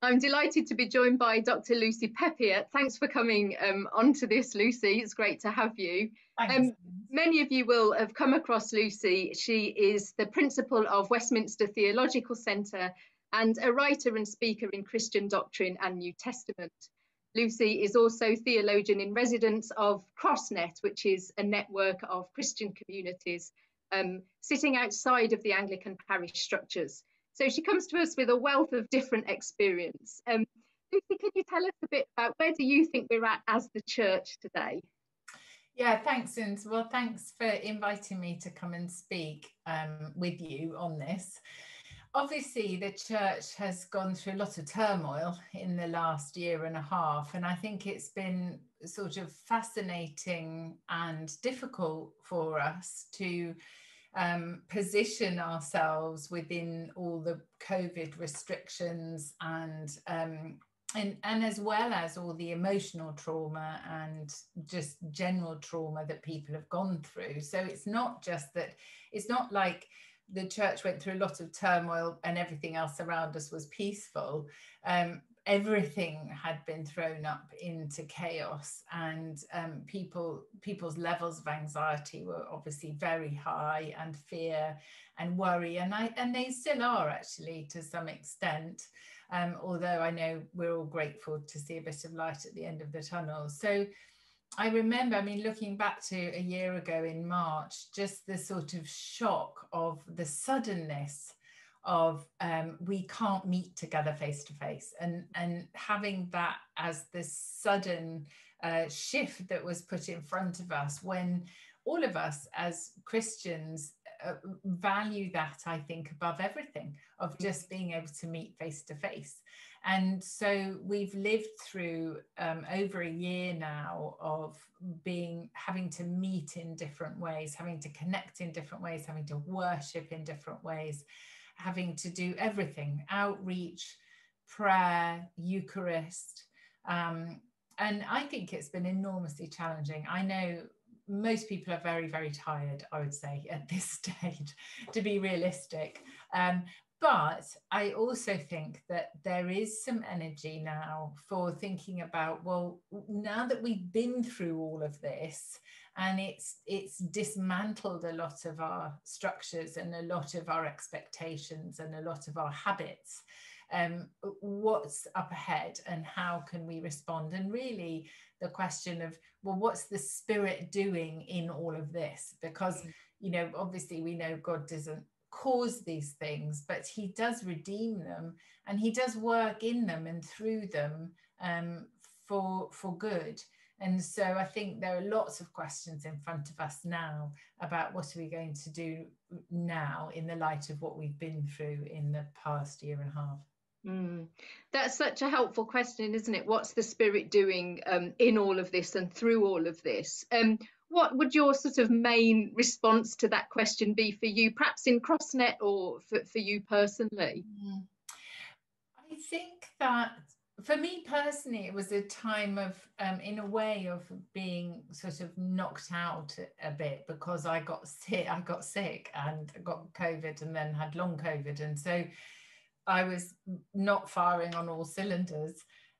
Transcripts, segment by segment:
I'm delighted to be joined by Dr. Lucy Peppiatt. Thanks for coming onto this, Lucy. It's great to have you. Thanks. Many of you will have come across Lucy. She is the principal of Westminster Theological Centre and a writer and speaker in Christian doctrine and New Testament. Lucy is also theologian in residence of CrossNet, which is a network of Christian communities sitting outside of the Anglican parish structures. So she comes to us with a wealth of different experience. Lucy, could you tell us a bit about where do you think we're at as the church today? Yeah, thanks, Lindsey. Well, thanks for inviting me to come and speak with you on this. Obviously, the church has gone through a lot of turmoil in the last year and a half, and I think it's been sort of fascinating and difficult for us to position ourselves within all the COVID restrictions and as well as all the emotional trauma and just general trauma that people have gone through. So it's not just that, it's not like the church went through a lot of turmoil and everything else around us was peaceful. Everything had been thrown up into chaos, and people's levels of anxiety were obviously very high, and fear and worry, and they still are actually to some extent, although I know we're all grateful to see a bit of light at the end of the tunnel. So I remember, I mean, looking back to a year ago in March, just the sort of shock of the suddenness of we can't meet together face to face, and having that as this sudden shift that was put in front of us, when all of us as Christians value that, I think, above everything, of just being able to meet face to face. And so we've lived through over a year now of having to meet in different ways, having to connect in different ways, having to worship in different ways, having to do everything: outreach, prayer, Eucharist. And I think it's been enormously challenging. I know most people are very, very tired, I would say, at this stage, to be realistic. But I also think that there is some energy now for thinking about, well, now that we've been through all of this, and it's dismantled a lot of our structures and a lot of our expectations and a lot of our habits, what's up ahead and how can we respond? And really the question of, well, what's the Spirit doing in all of this? Because, you know, obviously we know God doesn't cause these things, but he does redeem them, and he does work in them and through them for good. And so I think there are lots of questions in front of us now about what are we going to do now in the light of what we've been through in the past year and a half. That's such a helpful question, isn't it? What's the Spirit doing in all of this and through all of this? What would your sort of main response to that question be for you, perhaps in CrossNet or for you personally? I think that for me personally, it was a time of, in a way, of being sort of knocked out a bit, because I got sick and got COVID and then had long COVID. And so I was not firing on all cylinders,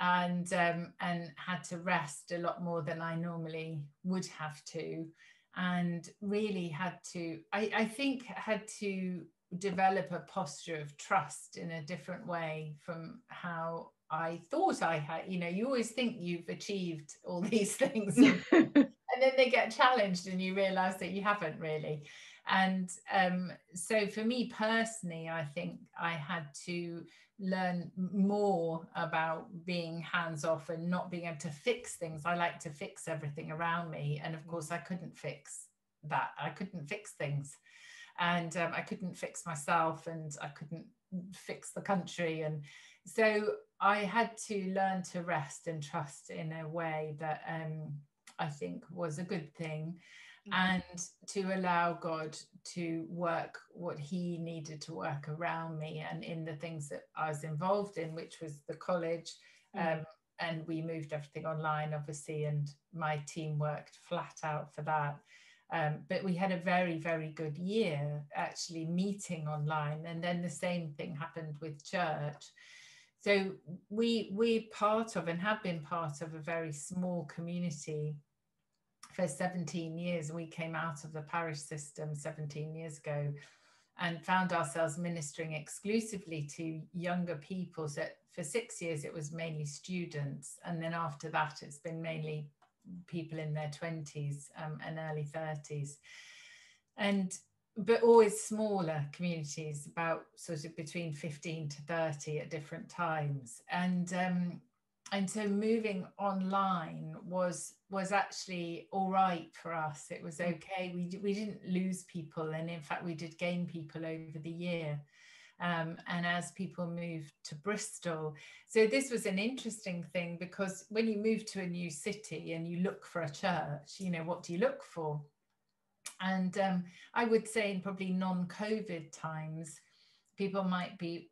and had to rest a lot more than I normally would have to, and really had to, I think, had to develop a posture of trust in a different way from how I thought I had. You know, you always think you've achieved all these things and then they get challenged and you realize that you haven't really. And so for me personally, I think I had to learn more about being hands off and not being able to fix things. I like to fix everything around me, and of course I couldn't fix that. I couldn't fix things, and I couldn't fix myself, and I couldn't fix the country. And so I had to learn to rest and trust in a way that I think was a good thing, and to allow God to work what he needed to work around me and in the things that I was involved in, which was the college. And we moved everything online, obviously, and my team worked flat out for that. But we had a very, very good year actually meeting online. And then the same thing happened with church. So we're part of and have been part of a very small community for 17 years. We came out of the parish system 17 years ago and found ourselves ministering exclusively to younger people. So for 6 years, it was mainly students. And then after that, it's been mainly people in their 20s and early 30s. But always smaller communities, about sort of between 15 to 30 at different times. And so moving online was actually all right for us. It was okay. We didn't lose people, and in fact we did gain people over the year. And as people moved to Bristol, so this was an interesting thing, because when you move to a new city and you look for a church, you know, what do you look for? And I would say in probably non-COVID times, people might be,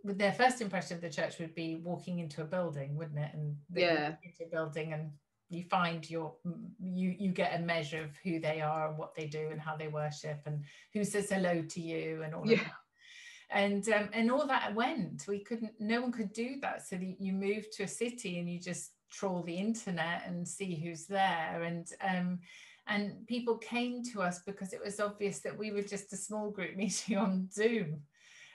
their first impression of the church would be walking into a building, wouldn't it? And yeah, into a building and you find you get a measure of who they are and what they do and how they worship and who says hello to you and all of that. And all that went. No one could do that. So you move to a city and you just trawl the internet and see who's there. And people came to us because it was obvious that we were just a small group meeting on Zoom.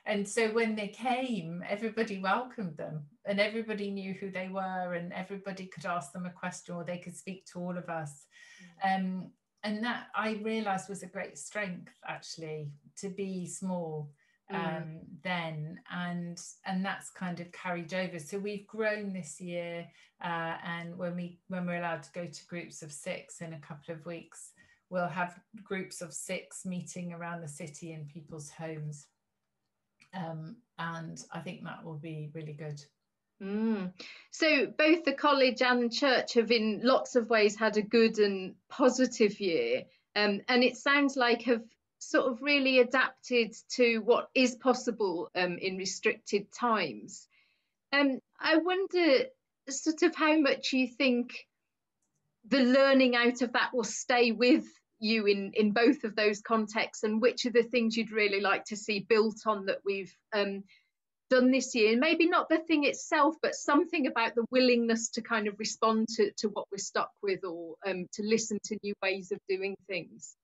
And so when they came, everybody welcomed them and everybody knew who they were and everybody could ask them a question or they could speak to all of us. And that I realized was a great strength, actually, to be small then, and that's kind of carried over. So we've grown this year, and when we're allowed to go to groups of 6 in a couple of weeks, we'll have groups of 6 meeting around the city in people's homes. And I think that will be really good. So both the college and church have in lots of ways had a good and positive year, and it sounds like have sort of really adapted to what is possible in restricted times. I wonder sort of how much you think the learning out of that will stay with you in both of those contexts, and which are the things you'd really like to see built on that we've done this year. Maybe not the thing itself, but something about the willingness to kind of respond to what we're stuck with, or to listen to new ways of doing things.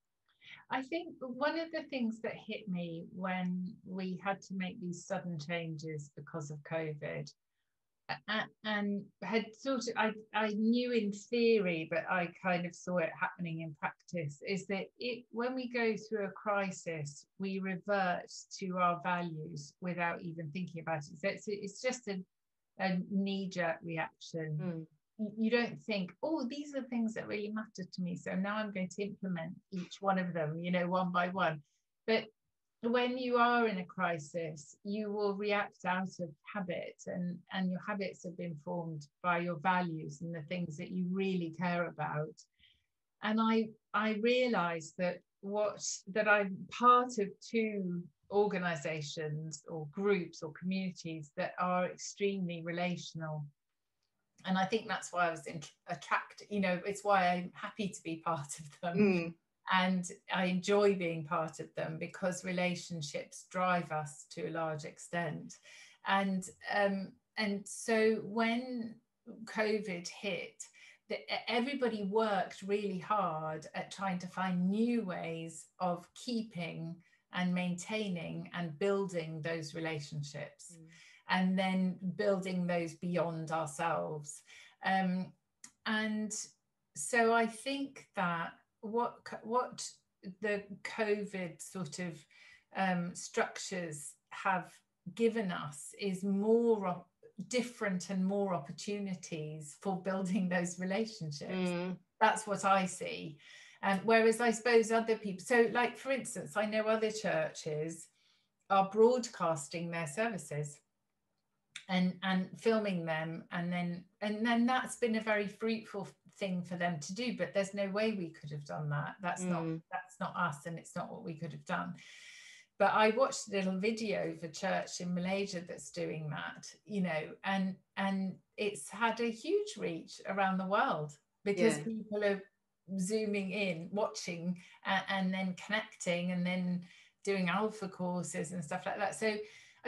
I think one of the things that hit me when we had to make these sudden changes because of COVID, and had sort of, I knew in theory, but I kind of saw it happening in practice, is that when we go through a crisis, we revert to our values without even thinking about it. So it's just a knee-jerk reaction. You don't think, oh, these are things that really matter to me, so now I'm going to implement each one of them, you know, one by one. But when you are in a crisis, you will react out of habit, and your habits have been formed by your values and the things that you really care about. And I realized that I'm part of 2 organizations or groups or communities that are extremely relational. And I think that's why I was attracted, you know, it's why I'm happy to be part of them. And I enjoy being part of them, because relationships drive us to a large extent. And so when COVID hit, everybody worked really hard at trying to find new ways of keeping and maintaining and building those relationships. And then building those beyond ourselves. And so I think that what the COVID sort of structures have given us is more different and more opportunities for building those relationships. That's what I see. Whereas I suppose other people, so like for instance, I know other churches are broadcasting their services and filming them, and then that's been a very fruitful thing for them to do, but there's no way we could have done that. That's not us, and it's not what we could have done. But I watched a little video of a church in Malaysia that's doing that, you know, and it's had a huge reach around the world, because people are zooming in, watching, and then connecting, and then doing alpha courses and stuff like that. So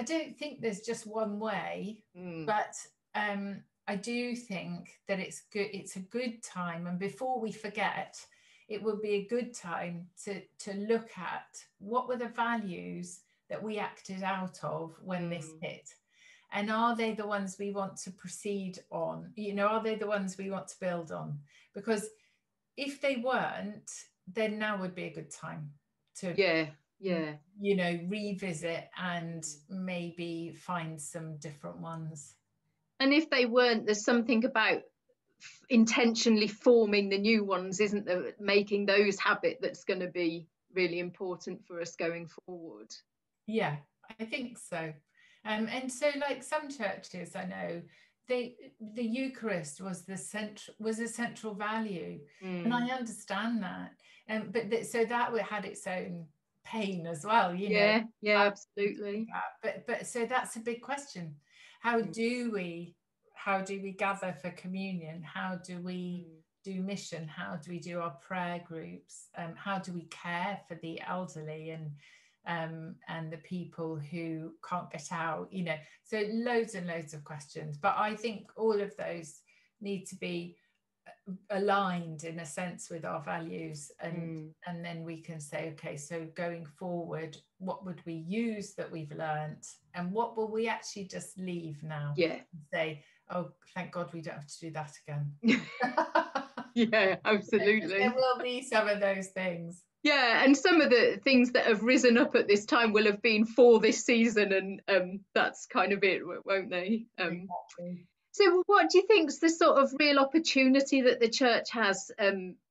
I don't think there's just one way, but I do think that it's good. It's a good time, and before we forget, it will be a good time to look at what were the values that we acted out of when this hit, and are they the ones we want to proceed on? You know, are they the ones we want to build on? Because if they weren't, then now would be a good time to you know, revisit and maybe find some different ones. And if they weren't, there's something about intentionally forming the new ones, isn't there? Making those habit that's going to be really important for us going forward. Yeah, I think so. And so, like some churches, I know the Eucharist was a central value, and I understand that. But so that had its own pain as well, you know. Yeah, absolutely. But so that's a big question. How do we gather for communion? How do we do mission? How do we do our prayer groups? How do we care for the elderly and the people who can't get out? You know, so loads and loads of questions. But I think all of those need to be aligned in a sense with our values, and then we can say, okay, so going forward, what would we use that we've learned, and what will we actually just leave now? And say, oh, thank God we don't have to do that again. Yeah, absolutely. There will be some of those things. Yeah, and some of the things that have risen up at this time will have been for this season, and that's kind of it, won't they? Exactly. So what do you think is the sort of real opportunity that the church has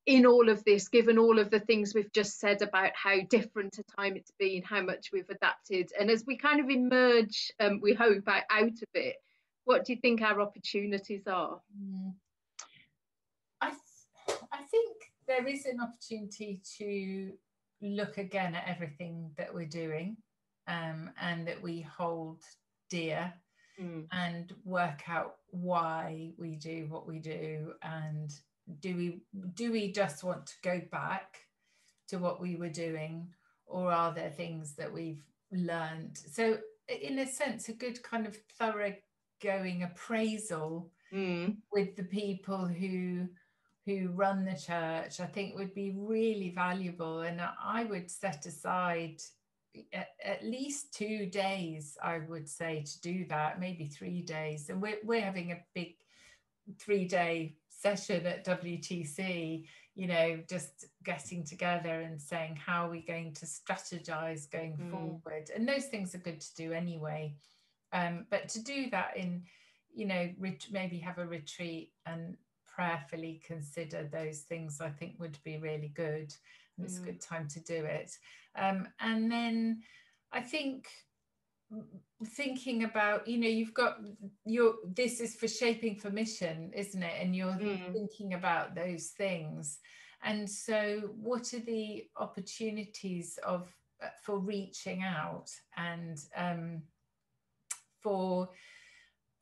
in all of this, given all of the things we've just said about how different a time it's been, how much we've adapted, and as we kind of emerge, we hope, out of it, what do you think our opportunities are? I think there is an opportunity to look again at everything that we're doing, and that we hold dear, and work out why we do what we do, and do we just want to go back to what we were doing, or are there things that we've learned? So in a sense, a good kind of thoroughgoing appraisal with the people who run the church, I think would be really valuable. And I would set aside at least 2 days, I would say, to do that, maybe 3 days. And we're having a big 3-day session at WTC, you know, just getting together and saying, how are we going to strategize going forward? And those things are good to do anyway. But to do that in, you know, maybe have a retreat and prayerfully consider those things, I think would be really good. And it's a good time to do it. And then I think thinking about, you know, you've got this is for shaping for mission, isn't it? And you're thinking about those things. And so what are the opportunities for reaching out and for,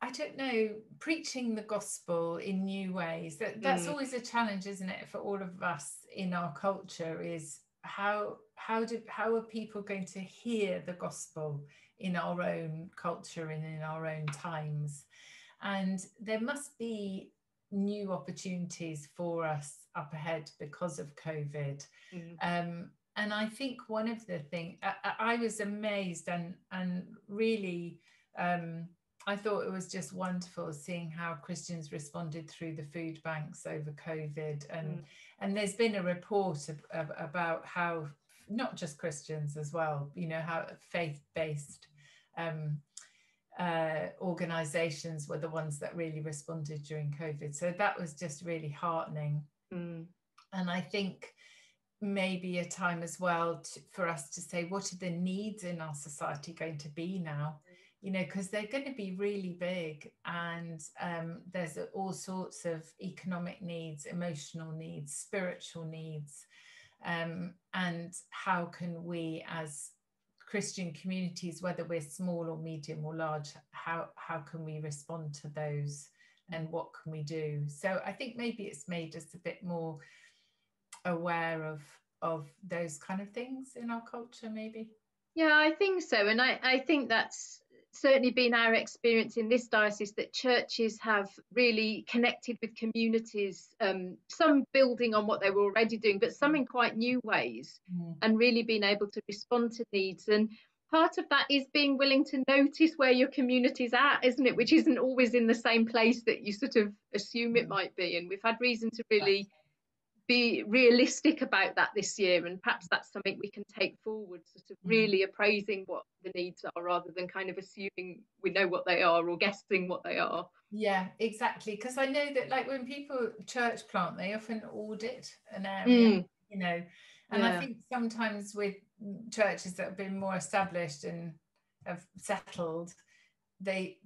I don't know, preaching the gospel in new ways? That's always a challenge, isn't it, for all of us in our culture, is how are people going to hear the gospel in our own culture and in our own times? And there must be new opportunities for us up ahead because of COVID. And I think one of the things, I was amazed and really, I thought it was just wonderful seeing how Christians responded through the food banks over COVID. And there's been a report about how, not just Christians as well, you know, how faith-based organizations were the ones that really responded during COVID. So that was just really heartening. And I think maybe a time as well for us to say, what are the needs in our society going to be now? You know, because they're going to be really big, and there's all sorts of economic needs, emotional needs, spiritual needs, and how can we as Christian communities, whether we're small or medium or large, how can we respond to those, and what can we do? So I think maybe it's made us a bit more aware of those kind of things in our culture, maybe. Yeah, I think so. And I think that's certainly been our experience in this diocese that churches have really connected with communities, some building on what they were already doing, but some in quite new ways, and really being able to respond to needs. And part of that is being willing to notice where your community's at, isn't it? Which isn't always in the same place that you sort of assume it might be. And we've had reason to really be realistic about that this year, and perhaps that's something we can take forward, sort of really appraising what the needs are rather than kind of assuming we know what they are or guessing what they are. Yeah, exactly. Because I know that, like, when people church plant, they often audit an area, you know, and I think sometimes with churches that have been more established and have settled, they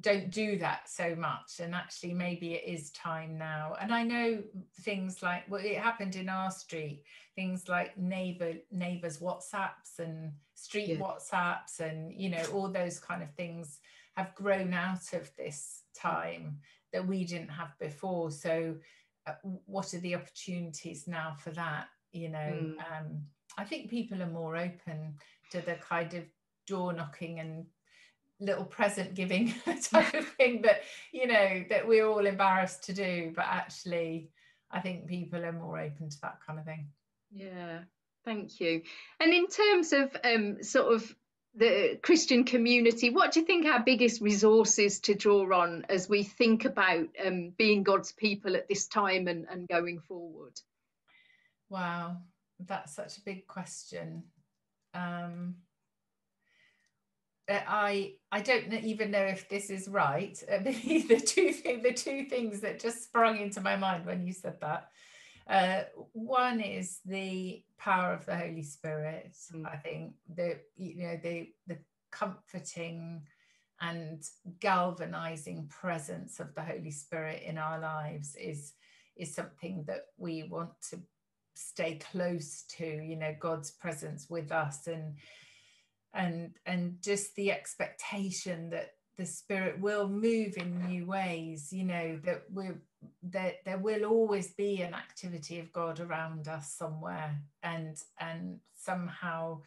don't do that so much, and actually maybe it is time now. And I know things like, well, it happened in our street, things like neighbors WhatsApps and street WhatsApps, and you know, all those kind of things have grown out of this time that we didn't have before. So what are the opportunities now for that, you know? I think people are more open to the kind of door knocking and little present giving type of thing that, you know, that we're all embarrassed to do, but actually I think people are more open to that kind of thing. Yeah, thank you. And in terms of sort of the Christian community, what do you think our biggest resources to draw on as we think about being God's people at this time and going forward? Wow, that's such a big question. I don't even know if this is right. The two things that just sprung into my mind when you said that. One is the power of the Holy Spirit. I think the comforting and galvanizing presence of the Holy Spirit in our lives is something that we want to stay close to. You know, God's presence with us, and just the expectation that the Spirit will move in new ways, you know, that there will always be an activity of God around us somewhere, and somehow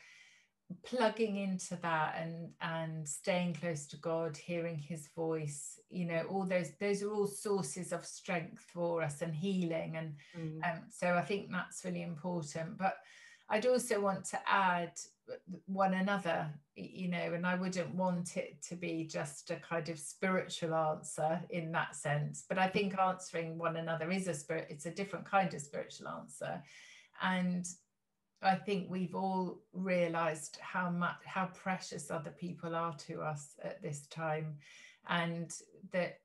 plugging into that and staying close to God, hearing his voice, you know, all those are all sources of strength for us and healing. And so I think that's really important. But I'd also want to add one another, you know, and I wouldn't want it to be just a kind of spiritual answer in that sense, but I think answering one another is it's a different kind of spiritual answer. And I think we've all realized how precious other people are to us at this time, and that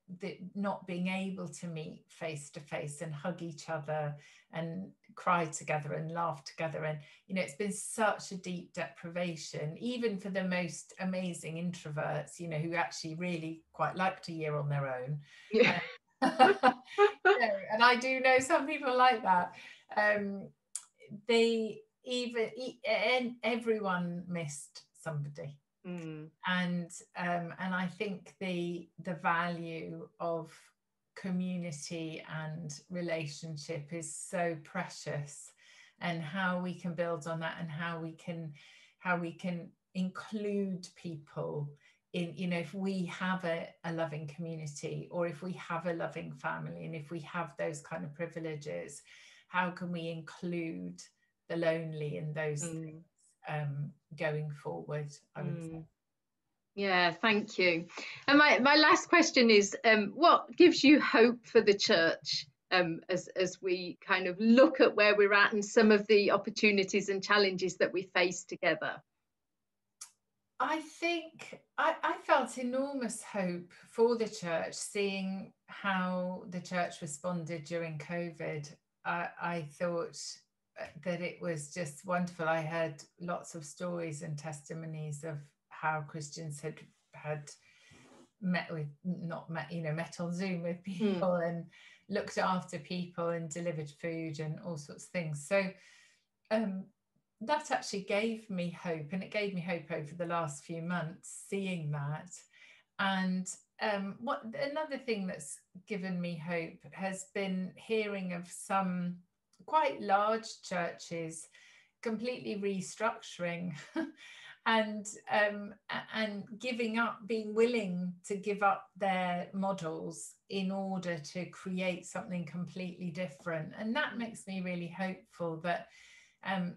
not being able to meet face to face and hug each other and cry together and laugh together, and you know, it's been such a deep deprivation, even for the most amazing introverts, you know, who actually really quite liked a year on their own. Yeah. You know, and I do know some people like that. Everyone missed somebody. And I think the value of community and relationship is so precious, and how we can build on that, and how we can include people in, you know, if we have a loving community, or if we have a loving family, and if we have those kind of privileges, how can we include the lonely in those things going forward, I would say. Yeah, thank you. And my last question is, what gives you hope for the church as we kind of look at where we're at and some of the opportunities and challenges that we face together? I think I felt enormous hope for the church, seeing how the church responded during COVID. I thought that it was just wonderful. I heard lots of stories and testimonies of how Christians had met on Zoom with people and looked after people and delivered food and all sorts of things. So that actually gave me hope, and it gave me hope over the last few months, seeing that. And another thing that's given me hope has been hearing of some quite large churches completely restructuring and giving up, being willing to give up their models in order to create something completely different. And that makes me really hopeful that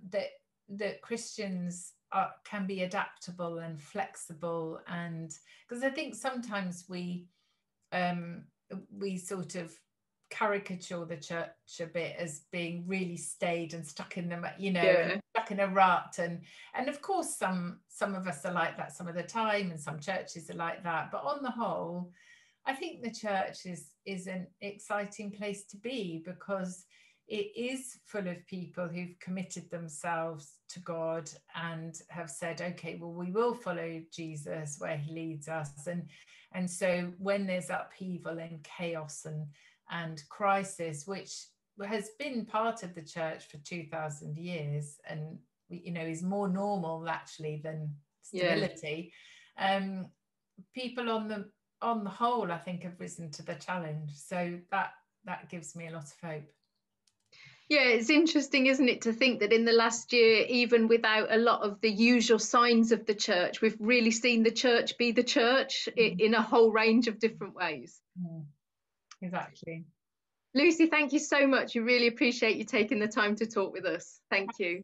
that Christians can be adaptable and flexible. And because I think sometimes we sort of caricature the church a bit as being really staid and stuck in them, and stuck in a rut, and of course some of us are like that some of the time, and some churches are like that, but on the whole I think the church is an exciting place to be, because it is full of people who've committed themselves to God and have said, okay, well, we will follow Jesus where he leads us. And so when there's upheaval and chaos and crisis, which has been part of the church for 2,000 years and, is more normal actually than stability, people on the whole, I think, have risen to the challenge. So that gives me a lot of hope. Yeah, it's interesting, isn't it, to think that in the last year, even without a lot of the usual signs of the church, we've really seen the church be the church in a whole range of different ways. Exactly. Lucy, thank you so much. We really appreciate you taking the time to talk with us. Thank you.